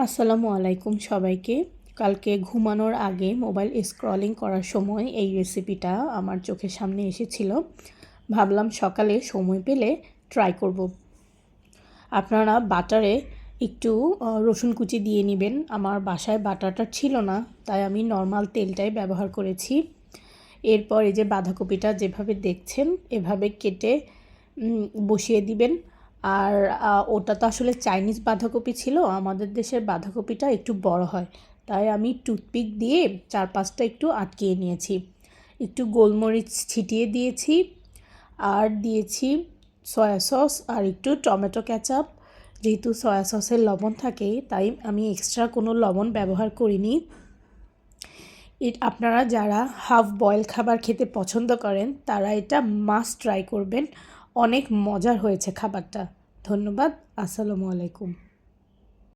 আসসালামু আলাইকুম সবাইকে। কালকে ঘুমানোর আগে মোবাইল স্ক্রলিং করার সময় এই রেসিপিটা আমার চোখের সামনে এসেছিল। ভাবলাম সকালে সময় পেলে ট্রাই করব। আপনারা বাটারে একটু রসুন কুচি দিয়ে নেবেন। আমার বাসায় বাটারটা ছিল না, তাই আমি নর্মাল তেলটাই ব্যবহার করেছি। এরপর এই যে বাঁধাকপিটা যেভাবে দেখছেন এভাবে কেটে বসিয়ে দিবেন। আর ওটা তো আসলে চাইনিজ বাঁধাকপি ছিল, আমাদের দেশের বাঁধাকপিটা একটু বড় হয়, তাই আমি টুথপিক দিয়ে চারপাশটা একটু আটকিয়ে নিয়েছি। একটু গোলমরিচ ছিটিয়ে দিয়েছি আর দিয়েছি সয়া সস আর একটু টমেটো কেচাপ। যেহেতু সয়া সসের লবণ থাকে তাই আমি এক্সট্রা কোনো লবণ ব্যবহার করিনি। আপনারা যারা হাফ বয়েল খাবার খেতে পছন্দ করেন তারা এটা মাস্ট ট্রাই করবেন। অনেক মজার হয়েছে খাবারটা। ধন্যবাদ। আসসালামু আলাইকুম।